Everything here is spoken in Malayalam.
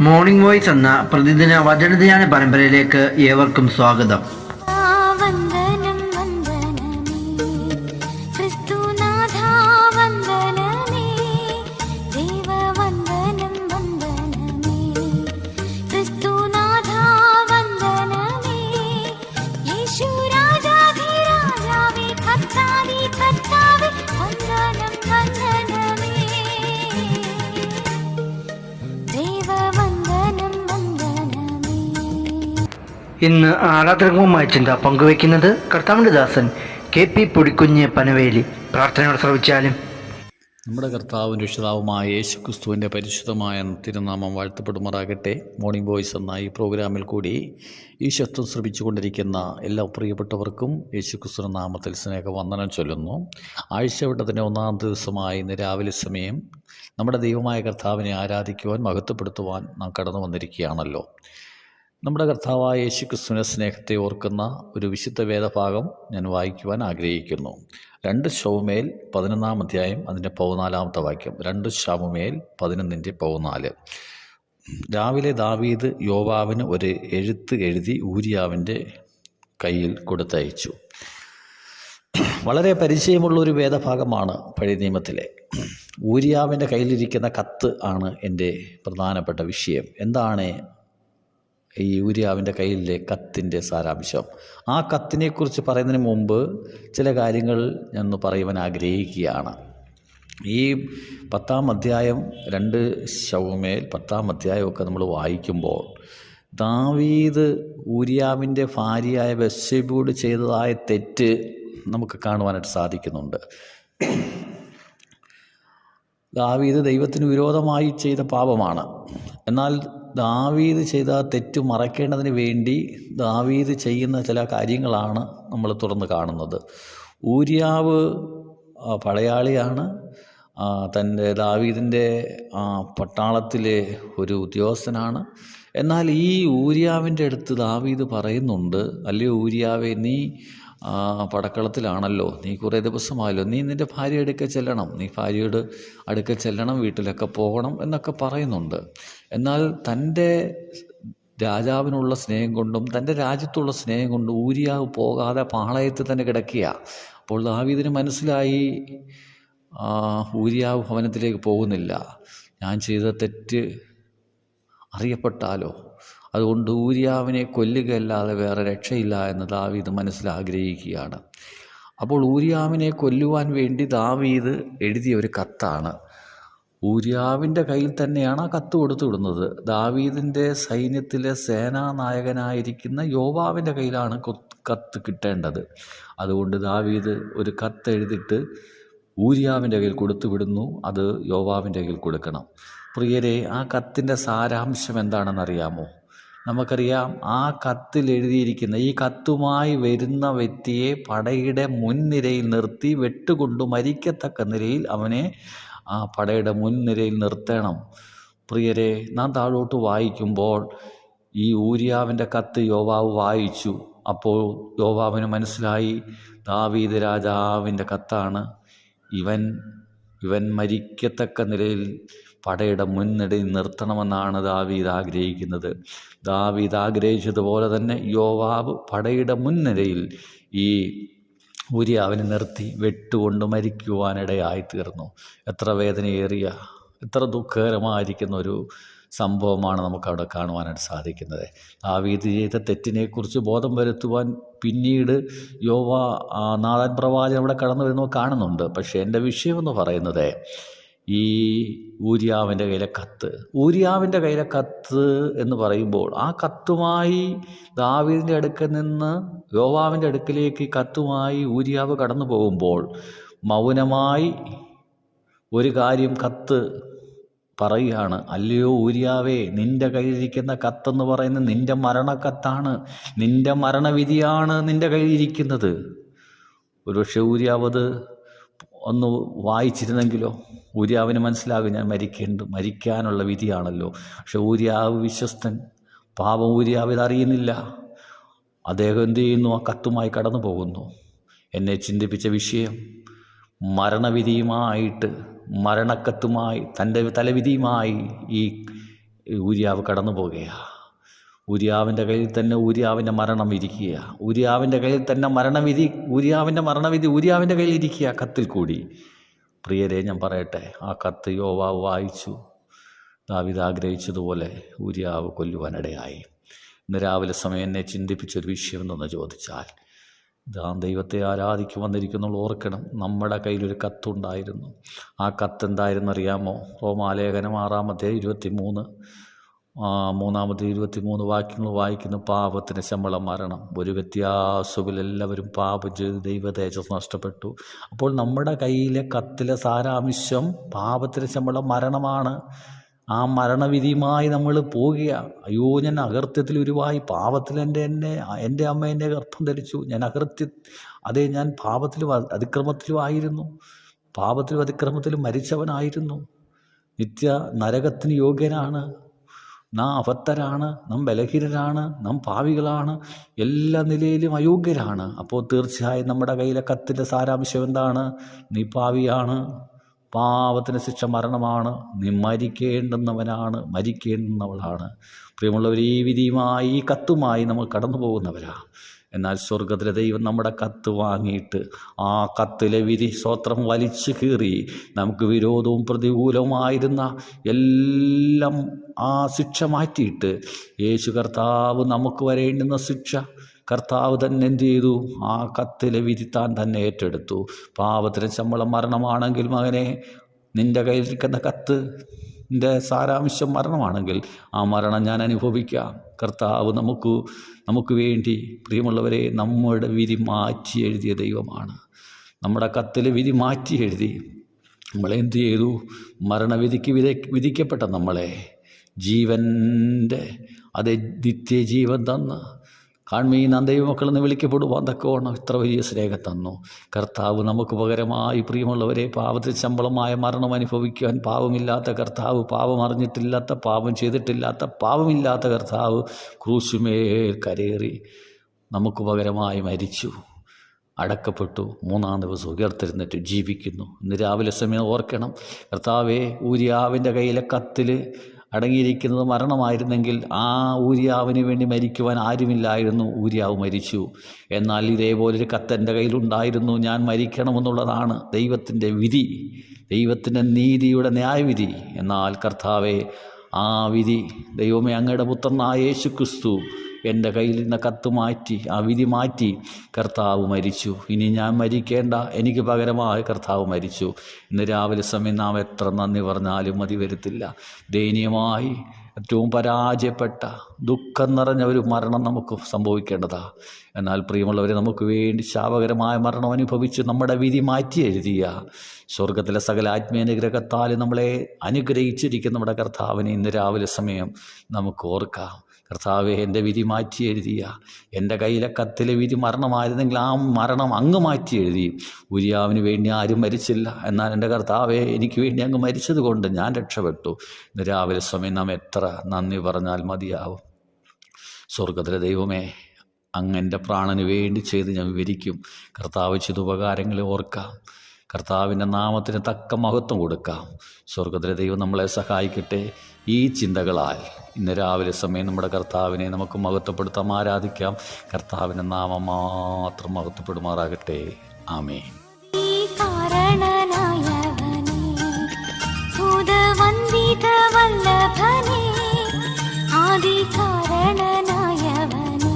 മോർണിംഗ് വോയിസ് എന്ന പ്രതിദിന വചനധ്യാന പരമ്പരയിലേക്ക് ഏവർക്കും സ്വാഗതം. ഇന്ന് ആരാധകവുമായി ചിന്ത പങ്കുവയ്ക്കുന്നത് കർത്താവിൻ്റെ ദാസൻ KP പൊടിക്കുഞ്ഞ് പനവേലി. പ്രാർത്ഥനയോടെ ശ്രവിച്ചാലും. നമ്മുടെ കർത്താവും രക്ഷിതാവുമായ യേശുക്രിസ്തുവിൻ്റെ പരിശുദ്ധമായ തിരുനാമം വാഴ്ത്തപ്പെടുമാറാകട്ടെ. മോർണിംഗ് വോയിസ് എന്ന ഈ പ്രോഗ്രാമിൽ കൂടി ഈ ശബ്ദം ശ്രമിച്ചുകൊണ്ടിരിക്കുന്ന എല്ലാ പ്രിയപ്പെട്ടവർക്കും യേശുക്രിസ്തുവിൻ്റെ നാമത്തിൽ സ്നേഹവന്ദനം ചൊല്ലുന്നു. ആഴ്ചവട്ടത്തിൻ്റെ 1-ാം ദിവസമായി ഇന്ന് രാവിലെ സമയം നമ്മുടെ ദൈവമായ കർത്താവിനെ ആരാധിക്കുവാൻ, മഹത്വപ്പെടുത്തുവാൻ നാം കടന്നു വന്നിരിക്കുകയാണല്ലോ. നമ്മുടെ കർത്താവായ യേശുക്രിസ്തുവിൻ്റെ സ്നേഹത്തെ ഓർക്കുന്ന ഒരു വിശുദ്ധ വേദഭാഗം ഞാൻ വായിക്കുവാൻ ആഗ്രഹിക്കുന്നു. 2 ശമൂവേൽ 11-ാം അധ്യായം അതിൻ്റെ 14-ാമത്തെ വാക്യം. 2 ശമൂവേൽ 11:14. രാവിലെ ദാവീദ് യോവാബിന് ഒരു എഴുത്ത് എഴുതി ഊരിയാവിൻ്റെ കയ്യിൽ കൊടുത്തയച്ചു. വളരെ പരിചയമുള്ളൊരു വേദഭാഗമാണ് പഴയ നിയമത്തിലെ. ഊരിയാവിൻ്റെ കയ്യിലിരിക്കുന്ന കത്ത് ആണ് എൻ്റെ പ്രധാനപ്പെട്ട വിഷയം. എന്താണ് ഈ ഊരിയാവിൻ്റെ കയ്യിലെ കത്തിൻ്റെ സാരാംശം? ആ കത്തിനെക്കുറിച്ച് പറയുന്നതിന് മുമ്പ് ചില കാര്യങ്ങൾ ഞാൻ പറയുവാൻ ആഗ്രഹിക്കുകയാണ്. ഈ 10-ാം അധ്യായം 2 ശമൂവേൽ 10-ാം അധ്യായമൊക്കെ നമ്മൾ വായിക്കുമ്പോൾ ദാവീദ് ഊരിയാവിൻ്റെ ഭാര്യയായ ബത്ശേബയോട് ചെയ്തതായ തെറ്റ് നമുക്ക് കാണുവാനായിട്ട് സാധിക്കുന്നുണ്ട്. ദാവീദ് ദൈവത്തിന് വിരോധമായി ചെയ്ത പാപമാണ്. എന്നാൽ ദാവീദ് ചെയ്ത തെറ്റ് മറയ്ക്കേണ്ടതിന് വേണ്ടി ദാവീദ് ചെയ്യുന്ന ചില കാര്യങ്ങളാണ് നമ്മൾ തുറന്ന് കാണുന്നത്. ഊരിയാവ് പടയാളിയാണ്. തൻ്റെ ദാവീദിൻ്റെ പട്ടാളത്തിലെ ഒരു ഉദ്യോഗസ്ഥനാണ്. എന്നാൽ ഈ ഊരിയാവിൻ്റെ അടുത്ത് ദാവീദ് പറയുന്നുണ്ട്, അല്ലയോ ഊരിയാവേ, നീ പടക്കളത്തിലാണല്ലോ, നീ കുറേ ദിവസമായല്ലോ, നീ നിൻ്റെ ഭാര്യ അടുക്കൽ ചെല്ലണം, നീ ഭാര്യയുടെ അടുക്കൽ ചെല്ലണം, വീട്ടിലൊക്കെ പോകണം എന്നൊക്കെ പറയുന്നുണ്ട്. എന്നാൽ തൻ്റെ രാജാവിനുള്ള സ്നേഹം കൊണ്ടും തൻ്റെ രാജ്യത്തുള്ള സ്നേഹം കൊണ്ടും ഊരിയാവ് പോകാതെ പാളയത്തിൽ തന്നെ കിടക്കുക. അപ്പോൾ ദാവീദിന് മനസ്സിലായി, ഊരിയാവ് ഭവനത്തിലേക്ക് പോകുന്നില്ല, ഞാൻ ചെയ്ത തെറ്റ് അറിയപ്പെട്ടാലോ, അതുകൊണ്ട് ഊരിയാവിനെ കൊല്ലുകയല്ലാതെ വേറെ രക്ഷയില്ല എന്ന് ദാവീദ് മനസ്സിലാഗ്രഹിക്കുകയാണ്. അപ്പോൾ ഊരിയാവിനെ കൊല്ലുവാൻ വേണ്ടി ദാവീദ് എഴുതിയ ഒരു കത്താണ്. ഊരിയാവിൻ്റെ കയ്യിൽ തന്നെയാണ് ആ കത്ത് കൊടുത്തു വിടുന്നത്. ദാവീദിൻ്റെ സൈന്യത്തിലെ സേനാനായകനായിരിക്കുന്ന യോവാബിൻ്റെ കയ്യിലാണ് കത്ത് കിട്ടേണ്ടത്. അതുകൊണ്ട് ദാവീദ് ഒരു കത്ത് എഴുതിയിട്ട് ഊരിയാവിൻ്റെ കയ്യിൽ കൊടുത്തു വിടുന്നു. അത് യോവാബിൻ്റെ കയ്യിൽ കൊടുക്കണം. പ്രിയരെ, ആ കത്തിൻ്റെ സാരാംശം എന്താണെന്നറിയാമോ? നമുക്കറിയാം, ആ കത്തിൽ എഴുതിയിരിക്കുന്ന, ഈ കത്തുമായി വരുന്ന വ്യക്തിയെ പടയുടെ മുൻനിരയിൽ നിർത്തി വെട്ടുകൊണ്ടു മരിക്കത്തക്ക നിലയിൽ അവനെ ആ പടയുടെ മുൻനിരയിൽ നിർത്തണം. പ്രിയരെ, നാം താഴോട്ട് വായിക്കുമ്പോൾ ഈ ഊരിയാവിൻ്റെ കത്ത് യോവാബ് വായിച്ചു. അപ്പോൾ യോവാബിന് മനസ്സിലായി, ദാവീദ് രാജാവിൻ്റെ കത്താണ്, ഇവൻ മരിക്കത്തക്ക നിലയിൽ പടയുടെ മുൻനിരയിൽ നിർത്തണമെന്നാണ് ദാവീദ് ആഗ്രഹിക്കുന്നത്. ദാവീദ് ആഗ്രഹിച്ചതുപോലെ തന്നെ യോവാബ് പടയുടെ മുൻനിരയിൽ ഈ ഊരിയാവിനെ നിർത്തി വെട്ടുകൊണ്ട് മരിക്കുവാനിടയായിത്തീർന്നു. എത്ര വേദനയേറിയ, എത്ര ദുഃഖകരമായിരിക്കുന്ന ഒരു സംഭവമാണ് നമുക്കവിടെ കാണുവാനായിട്ട് സാധിക്കുന്നത്. ദാവീദ് ചെയ്ത തെറ്റിനെക്കുറിച്ച് ബോധം വരുത്തുവാൻ പിന്നീട് നാഥാൻ പ്രവാചകൻ അവിടെ കടന്നു വരുന്നത് കാണുന്നുണ്ട്. പക്ഷേ എൻ്റെ വിഷയമെന്ന് പറയുന്നത് ഈ ഊരിയാവിൻ്റെ കയ്യിലെ കത്ത്. ഊരിയാവിൻ്റെ കയ്യിലെ കത്ത് എന്ന് പറയുമ്പോൾ ആ കത്തുമായി ദാവീദിൻ്റെ അടുക്കൽ നിന്ന് യോവാബിൻ്റെ അടുക്കിലേക്ക് കത്തുമായി ഊരിയാവ് കടന്നു പോകുമ്പോൾ മൗനമായി ഒരു കാര്യം കത്ത് പറയുകയാണ്, അല്ലയോ ഊരിയാവേ, നിൻ്റെ കയ്യിലിരിക്കുന്ന കത്തെന്ന് പറയുന്നത് നിൻ്റെ മരണക്കത്താണ്, നിൻ്റെ മരണവിധിയാണ് നിൻ്റെ കയ്യിലിരിക്കുന്നത്. ഒരുപക്ഷെ ഊരിയാവത് ഒന്ന് വായിച്ചിരുന്നെങ്കിലോ, ഊരിയാവിന് മനസ്സിലാകും ഞാൻ മരിക്കാനുള്ള വിധിയാണല്ലോ. പക്ഷെ ഊരിയാവ് വിശ്വസ്തൻ, പാപം ഊരിയാവ് ഇതറിയുന്നില്ല. അദ്ദേഹം എന്ത് ചെയ്യുന്നു? ആ കത്തുമായി കടന്നു പോകുന്നു. എന്നെ ചിന്തിപ്പിച്ച വിഷയം, മരണവിധിയുമായിട്ട്, മരണക്കത്തുമായി, തൻ്റെ തലവിധിയുമായി ഊരിയാവ് കടന്നു പോകുകയാണ്. ഊരിയാവിൻ്റെ കയ്യിൽ തന്നെ ഊരിയാവിൻ്റെ മരണം ഇരിക്കുക. ഊരിയാവിൻ്റെ കയ്യിൽ തന്നെ ഊരിയാവിൻ്റെ മരണവിധി ഊരിയാവിൻ്റെ കയ്യിൽ ഇരിക്കുക, കത്തിൽ കൂടി. പ്രിയരെ, ഞാൻ പറയട്ടെ, ആ കത്ത് യോവാവ് വായിച്ചു. ദാവീദ് ആഗ്രഹിച്ചതുപോലെ ഊരിയാവ് കൊല്ലുവാനിടയായി. ഇന്ന് രാവിലെ സമയം എന്നെ ചിന്തിപ്പിച്ചൊരു വിഷയം എന്തെന്ന് ചോദിച്ചാൽ, ദൈവത്തെ ആരാധിക്ക് വന്നിരിക്കുന്നുള്ള ഓർക്കണം. നമ്മുടെ കയ്യിലൊരു കത്തുണ്ടായിരുന്നു. ആ കത്ത് എന്തായിരുന്നു അറിയാമോ? റോമാലേഖനം 6:23 വാക്യങ്ങൾ വായിക്കുന്നു. പാപത്തിന് ശമ്പളം മരണം, ഒരു വ്യത്യാസവും എല്ലാവരും പാപം ചെയ്ത് ദൈവ തേജസ് നഷ്ടപ്പെട്ടു. അപ്പോൾ നമ്മുടെ കയ്യിലെ കത്തിലെ സാരാംശം പാപത്തിന് ശമ്പളം മരണമാണ്. ആ മരണവിധിയുമായി നമ്മൾ പോകുക. അയ്യോ, ഞാൻ അകൃത്യത്തിൽ ഉരുവായി, പാപത്തിൽ എൻ്റെ അമ്മ എന്നെ ഗർഭം ധരിച്ചു, ഞാൻ പാപത്തിലും അതിക്രമത്തിലും ആയിരുന്നു, പാപത്തിലും അതിക്രമത്തിലും മരിച്ചവനായിരുന്നു, നിത്യ നരകത്തിന് യോഗ്യനാണ്, നാം അബദ്ധരാണ്, നാം ബലഹീനരാണ്, നാം പാവികളാണ്, എല്ലാ നിലയിലും അയോഗ്യരാണ്. അപ്പോൾ തീർച്ചയായും നമ്മുടെ കയ്യിലെ കത്തിൻ്റെ സാരാംശം എന്താണ്? നീ പാവിയാണ്, പാപത്തിന് ശിക്ഷ മരണമാണ്, നീ മരിക്കേണ്ടുന്നവനാണ്, മരിക്കേണ്ടുന്നവളാണ്. പ്രിയമുള്ളവർ, ഈ വിധിയുമായി, ഈ കത്തുമായി നമ്മൾ കടന്നു പോകുന്നവരാണ്. എന്നാൽ സ്വർഗത്തിലെ ദൈവം നമ്മുടെ കത്ത് വാങ്ങിയിട്ട് ആ കത്തിലെ വിധി സ്വത്രം വലിച്ചു കീറി നമുക്ക് വിരോധവും പ്രതികൂലവുമായിരുന്ന എല്ലാം ആ ശിക്ഷ മാറ്റിയിട്ട് യേശു കർത്താവ് നമുക്ക് വരേണ്ടുന്ന ശിക്ഷ കർത്താവ് തന്നെ എന്ത് ചെയ്തു? ആ കത്തിലെ വിധി താൻ തന്നെ ഏറ്റെടുത്തു. പാപത്തിന് ശമ്പളം മരണമാണെങ്കിൽ മകനെ, നിൻ്റെ കയ്യിലിരിക്കുന്ന കത്തിൻ്റെ സാരാംശം മരണമാണെങ്കിൽ ആ മരണം ഞാൻ അനുഭവിക്കാം. കർത്താവ് നമുക്ക് വേണ്ടി, പ്രിയമുള്ളവരെ, നമ്മുടെ വിധി മാറ്റി എഴുതിയ ദൈവമാണ്. നമ്മുടെ കത്തിലെ വിധി മാറ്റി എഴുതി നമ്മളെന്ത് ചെയ്തു? മരണവിധിക്ക് വിധിക്കപ്പെട്ട നമ്മളെ ജീവൻ്റെ നിത്യജീവൻ തന്ന് കാൺമീൻ ദൈവമക്കളെന്ന് വിളിക്കപ്പെടുവാൻ തക്കവണ്ണം ഇത്ര വലിയ സ്നേഹം തന്നു. കർത്താവ് നമുക്ക് പകരമായി, പ്രിയമുള്ളവരെ, പാപത്തിൽ ശമ്പളമായ മരണം അനുഭവിക്കുവാൻ പാപമില്ലാത്ത കർത്താവ്, പാപം അറിഞ്ഞിട്ടില്ലാത്ത, പാപം ചെയ്തിട്ടില്ലാത്ത, പാപമില്ലാത്ത കർത്താവ് ക്രൂശുമേൽ കരേറി നമുക്ക് പകരമായി മരിച്ചു, അടക്കപ്പെട്ടു, 3-ാം ദിവസം ഉയർത്തെഴുന്നേറ്റ് ജീവിക്കുന്നു. ഇന്ന് രാവിലെ സമയം ഓർക്കണം, കർത്താവേ, ഊരിയാവിൻ്റെ കയ്യിലെ കത്തിൽ അടങ്ങിയിരിക്കുന്നത് മരണമായിരുന്നെങ്കിൽ ആ ഊരിയാവിന് വേണ്ടി മരിക്കുവാൻ ആരുമില്ലായിരുന്നു. ഊരിയാവ് മരിച്ചു. എന്നാൽ ഇതേപോലൊരു കത്ത് എൻ്റെ കയ്യിലുണ്ടായിരുന്നു. ഞാൻ മരിക്കണമെന്നുള്ളതാണ് ദൈവത്തിൻ്റെ വിധി, ദൈവത്തിൻ്റെ നീതിയുടെ ന്യായവിധി. എന്നാൽ കർത്താവെ, ആ വിധി, ദൈവമേ, അങ്ങയുടെ പുത്രനായ യേശു ക്രിസ്തു എൻ്റെ കയ്യിൽ നിന്ന് കത്ത് മാറ്റി, ആ വിധി മാറ്റി കർത്താവ് മരിച്ചു. ഇനി ഞാൻ മരിക്കേണ്ട, എനിക്ക് പകരമായി കർത്താവ് മരിച്ചു. ഇന്ന് രാവിലെ സമയം നാം എത്ര നന്ദി പറഞ്ഞാലും മതി വരത്തില്ല. ദയനീയമായി ഏറ്റവും പരാജയപ്പെട്ട, ദുഃഖം നിറഞ്ഞ ഒരു മരണം നമുക്ക് സംഭവിക്കേണ്ടതാണ്. എന്നാൽ പ്രിയമുള്ളവരെ, നമുക്ക് വേണ്ടി ശാപകരമായ മരണം അനുഭവിച്ച് നമ്മുടെ വിധി മാറ്റി എഴുതിയ സ്വർഗത്തിലെ സകല ആത്മീയനുഗ്രഹത്താൽ നമ്മളെ അനുഗ്രഹിച്ചിരിക്കുന്ന നമ്മുടെ കർത്താവിനെ ഇന്ന് രാവിലെ സമയം നമുക്ക് ഓർക്കാം. കർത്താവെ, എൻ്റെ വിധി മാറ്റി എഴുതിയ, എൻ്റെ കയ്യിലെ കത്തിലെ വിധി മരണമായിരുന്നെങ്കിൽ ആ മരണം അങ്ങ് മാറ്റി എഴുതി. ഊരിയാവിന് വേണ്ടി ആരും മരിച്ചില്ല, എന്നാൽ എൻ്റെ കർത്താവെ, എനിക്ക് വേണ്ടി അങ്ങ് മരിച്ചത് കൊണ്ട് ഞാൻ രക്ഷപ്പെട്ടു. ഇന്ന് രാവിലെ സമയം നാം എത്ര നന്ദി പറഞ്ഞാൽ മതിയാവും. സ്വർഗത്തിലെ ദൈവമേ, അങ്ങ് എൻ്റെ പ്രാണന് വേണ്ടി ചെയ്ത് ഞാൻ വിവരിക്കും. കർത്താവ് ചെയ്ത ഉപകാരങ്ങളെ ഓർക്കാം, കർത്താവിൻ്റെ നാമത്തിന് തക്ക മഹത്വം കൊടുക്കാം. സ്വർഗത്തിലെ ദൈവം നമ്മളെ സഹായിക്കട്ടെ. ഈ ചിന്തകളാൽ ഇന്ന് രാവിലെ സമയം നമ്മുടെ കർത്താവിനെ നമുക്ക് മഹത്വപ്പെടുത്താം, ആരാധിക്കാം. കർത്താവിൻ്റെ നാമം മാത്രം മഹത്വപ്പെടുമാറാകട്ടെ. ആമേൻ. ആദികാരണനായവനേ,